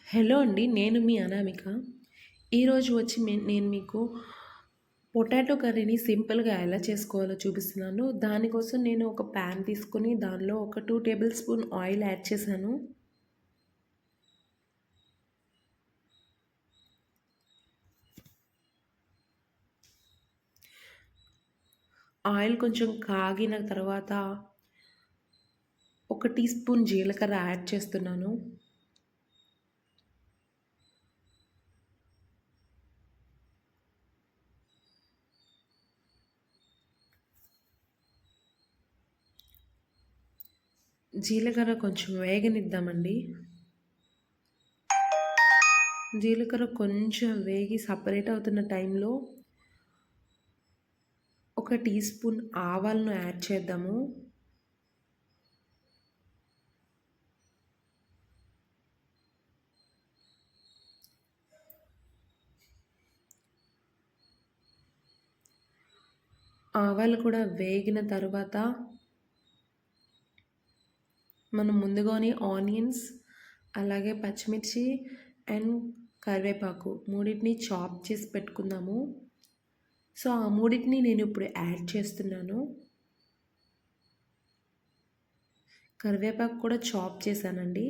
Hello అండి. నేను మీ అనామిక. ఈరోజు వచ్చి నేను మీకు పొటాటో కర్రీని సింపుల్‌గా ఎలా చేసుకోవాలో చూపిస్తున్నాను. దానికోసం నేను ఒక ప్యాన్ తీసుకొని దానిలో ఒక 2 టేబుల్ స్పూన్ ఆయిల్ యాడ్ చేశాను. ఆయిల్ కొంచెం కాగిన తర్వాత ఒక టీ స్పూన్ జీలకర్ర యాడ్ చేస్తున్నాను. జీలకర్ర కొంచెం వేగనిద్దామండి. జీలకర్ర కొంచెం వేగి సెపరేట్ అవుతున్న టైంలో ఒక టీ స్పూన్ ఆవాలను యాడ్ చేద్దాము. ఆవాలు కూడా వేగిన తరువాత మనం ముందుగానే ఆనియన్స్, అలాగే పచ్చిమిర్చి అండ్ కరివేపాకు మూడింటిని చాప్ చేసి పెట్టుకుందాము. సో ఆ మూడింటిని నేను ఇప్పుడు యాడ్ చేస్తున్నాను. కరివేపాకు కూడా చాప్ చేశానండి.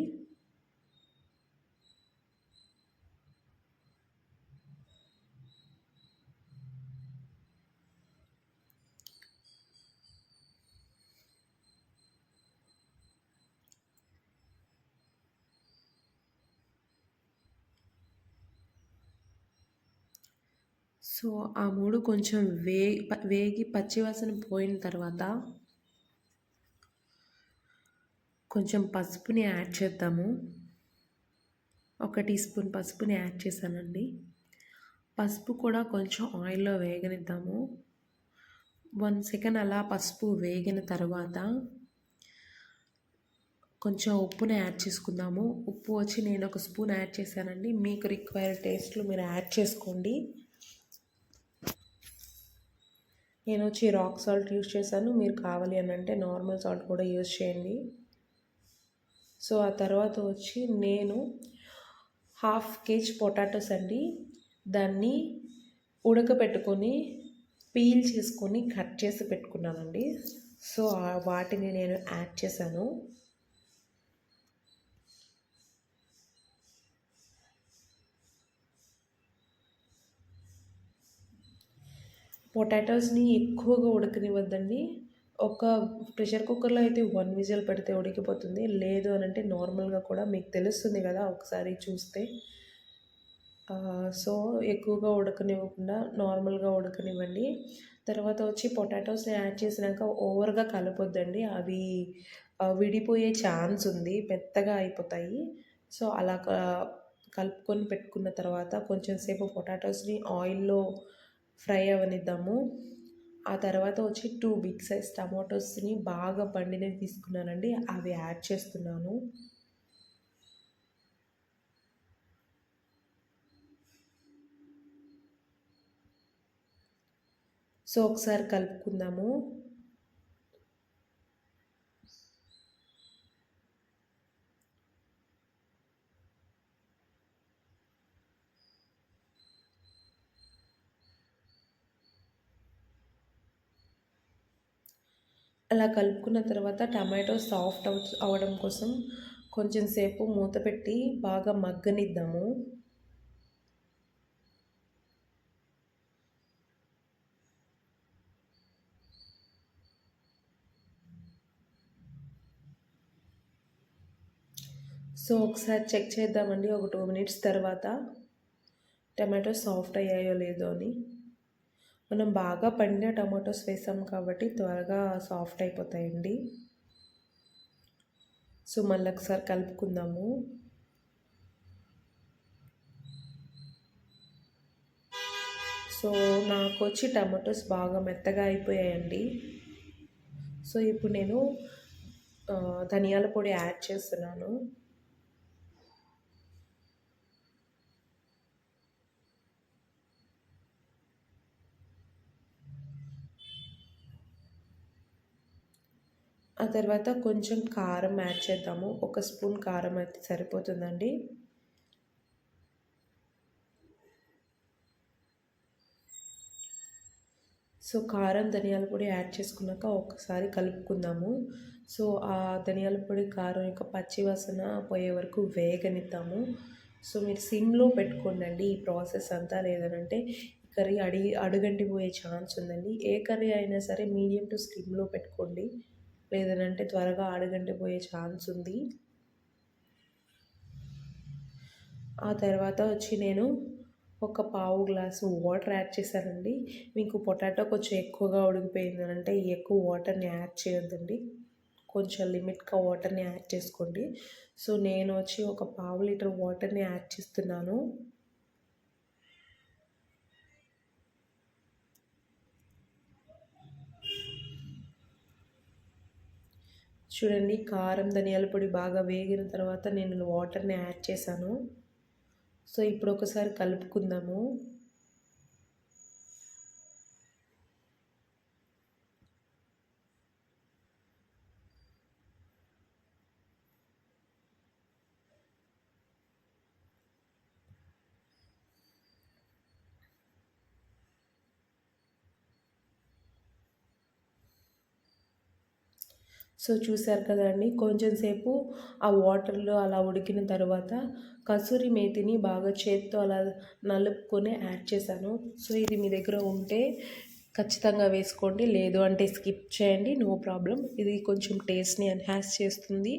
సో ఆ మూడు కొంచెం వేగి పచ్చివాసన పోయిన తర్వాత కొంచెం పసుపుని యాడ్ చేద్దాము. ఒక టీ స్పూన్ పసుపుని యాడ్ చేశానండి. పసుపు కూడా కొంచెం ఆయిల్లో వేగనిద్దాము. 1 సెకండ్ అలా పసుపు వేగిన తర్వాత కొంచెం ఉప్పుని యాడ్ చేసుకుందాము. ఉప్పు వచ్చి నేను ఒక స్పూన్ యాడ్ చేశానండి. మీకు రిక్వైర్డ్ టేస్ట్లో మీరు యాడ్ చేసుకోండి. నేను వచ్చి రాక్ సాల్ట్ యూస్ చేశాను. మీరు కావాలి అని అంటే నార్మల్ సాల్ట్ కూడా యూస్ చేయండి. సో ఆ తర్వాత వచ్చి నేను 1/2 kg పొటాటోస్ అండి, దాన్ని ఉడకపెట్టుకొని పీల్ చేసుకొని కట్ చేసి పెట్టుకున్నానండి. సో వాటిని నేను యాడ్ చేశాను. పొటాటోస్ని ఎక్కువగా ఉడకనివ్వద్దండి. ఒక ప్రెషర్ కుక్కర్లో అయితే 1 విజిల్ పెడితే ఉడికిపోతుంది. లేదు అని అంటే నార్మల్గా కూడా మీకు తెలుస్తుంది కదా ఒకసారి చూస్తే. సో ఎక్కువగా ఉడకనివ్వకుండా నార్మల్గా ఉడకనివ్వండి. తర్వాత వచ్చి పొటాటోస్ని యాడ్ చేసినాక ఓవర్గా కలపొద్దండి. అవి విడిపోయే ఛాన్స్ ఉంది, మెత్తగా అయిపోతాయి. సో అలా కలుపుకొని పెట్టుకున్న తర్వాత కొంచెం సేపు పొటాటోస్ని ఆయిల్లో ఫ్రై అవ్వనిద్దాము. ఆ తర్వాత వచ్చి 2 బిగ్ సైజ్ టమాటోస్ని బాగా పండినవి తీసుకున్నానండి, అవి యాడ్ చేస్తున్నాను. సో ఒకసారి కలుపుకుందాము. అలా కలుపుకున్న తర్వాత టమాటో సాఫ్ట్ అవ్వడం కోసం కొంచెం సేపు మూత పెట్టి బాగా మగ్గనిద్దాము. సో ఒకసారి చెక్ చేద్దామండి ఒక 2 మినిట్స్ తర్వాత టమాటో సాఫ్ట్ అయ్యాయో లేదో అని. మనం బాగా పండిన టమాటోస్ వేసాం కాబట్టి త్వరగా సాఫ్ట్ అయిపోతాయండి. సో మళ్ళీ ఒకసారి కలుపుకుందాము. సో నాకు వచ్చి టమాటోస్ బాగా మెత్తగా అయిపోయాయండి. సో ఇప్పుడు నేను ధనియాల పొడి యాడ్ చేస్తున్నాను. ఆ తర్వాత కొంచెం కారం యాడ్ చేద్దాము. ఒక స్పూన్ కారం అయితే సరిపోతుందండి. సో కారం ధనియాల పొడి యాడ్ చేసుకున్నాక ఒక్కసారి కలుపుకుందాము. సో ఆ ధనియాల పొడి కారం యొక్క పచ్చి వాసన పోయే వరకు వేగనిద్దాము. సో మీరు సిమ్లో పెట్టుకోండి ఈ ప్రాసెస్ అంతా. లేదనంటే కర్రీ అడుగంటిపోయే ఛాన్స్ ఉందండి. ఏ కర్రీ అయినా సరే మీడియం టు స్లిమ్లో పెట్టుకోండి, లేదనంటే త్వరగా అడుగంటిపోయే ఛాన్స్ ఉంది. ఆ తర్వాత వచ్చి నేను ఒక పావు గ్లాసు వాటర్ యాడ్ చేశానండి. మీకు పొటాటో కొంచెం ఎక్కువగా ఉడికిపోయిందనంటే ఎక్కువ వాటర్ని యాడ్ చేయొద్దండి, కొంచెం లిమిట్గా వాటర్ని యాడ్ చేసుకోండి. సో నేను వచ్చి ఒక పావు లీటర్ వాటర్ని యాడ్ చేస్తున్నాను. చూడండి, కారం ధనియాల పొడి బాగా వేగిన తర్వాత నేను వాటర్ని యాడ్ చేశాను. సో ఇప్పుడు ఒకసారి కలుపుకుందాము. సో చూసారు కదండి, కొంచెం సేపు ఆ వాటర్లో అలా ఉడికిన తర్వాత కసూరి మేతిని బాగా చేత్తో అలా నలుపుకొని యాడ్ చేశాను. సో ఇది మీ దగ్గర ఉంటే ఖచ్చితంగా వేసుకోండి, లేదు అంటే స్కిప్ చేయండి, నో ప్రాబ్లం. ఇది కొంచెం టేస్ట్ని ఎన్హాన్స్ చేస్తుంది.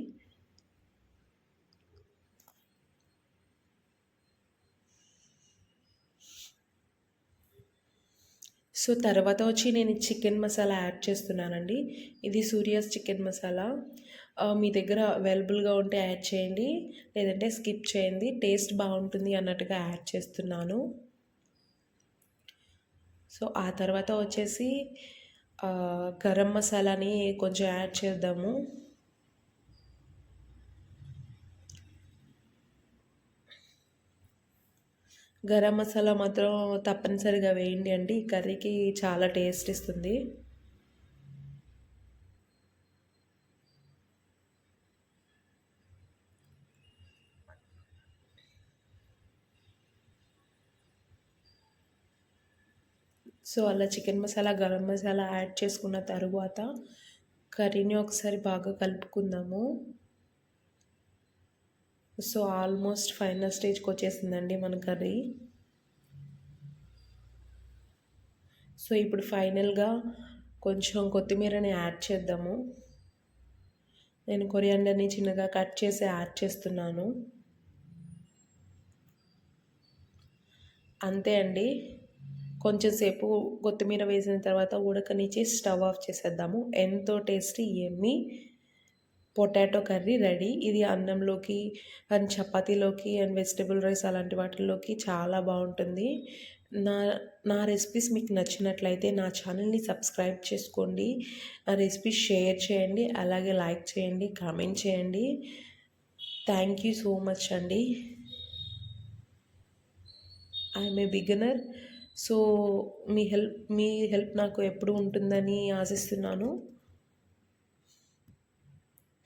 సో తర్వాత వచ్చి నేను చికెన్ మసాలా యాడ్ చేస్తున్నానండి. ఇది సూర్యాస్ చికెన్ మసాలా. మీ దగ్గర అవైలబుల్గా ఉంటే యాడ్ చేయండి, లేదంటే స్కిప్ చేయండి. టేస్ట్ బాగుంటుంది అన్నట్టుగా యాడ్ చేస్తున్నాను. సో ఆ తర్వాత వచ్చేసి గరం మసాలాని కొంచెం యాడ్ చేద్దాము. గరం మసాలా మాత్రం తప్పనిసరిగా వేయండి అండి, ఈ కర్రీకి చాలా టేస్ట్ ఇస్తుంది. సో అలా చికెన్ మసాలా గరం మసాలా యాడ్ చేసుకున్న తరువాత కర్రీని ఒకసారి బాగా కలుపుకుందాము. సో ఆల్మోస్ట్ ఫైనల్ స్టేజ్కి వచ్చేసిందండి మన కర్రీ. సో ఇప్పుడు ఫైనల్గా కొంచెం కొత్తిమీరని యాడ్ చేద్దాము. నేను కొరియాండర్ని చిన్నగా కట్ చేసి యాడ్ చేస్తున్నాను. అంతే అండి, కొంచెం సేపు కొత్తిమీర వేసిన తర్వాత ఉడకనిచ్చి స్టవ్ ఆఫ్ చేసేద్దాము. ఎంతో టేస్టీ ఎమ్మీ పొటాటో కర్రీ రెడీ. ఇది అన్నంలోకి అండ్ చపాతీలోకి అండ్ వెజిటబుల్ రైస్ అలాంటి వాటిల్లోకి చాలా బాగుంటుంది. నా నా రెసిపీస్ మీకు నచ్చినట్లయితే నా ఛానల్ని సబ్స్క్రైబ్ చేసుకోండి, నా రెసిపీస్ షేర్ చేయండి, అలాగే లైక్ చేయండి, కామెంట్ చేయండి. థ్యాంక్ యూ సో మచ్ అండి. I'm a beginner. So me help నాకు ఎప్పుడు ఉంటుందని ఆశిస్తున్నాను.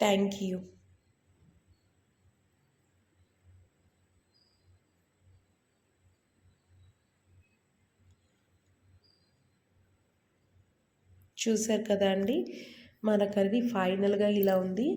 Thank you. చూసారు కదా అండి, మన కర్రీ ఫైనల్గా ఇలా ఉంది.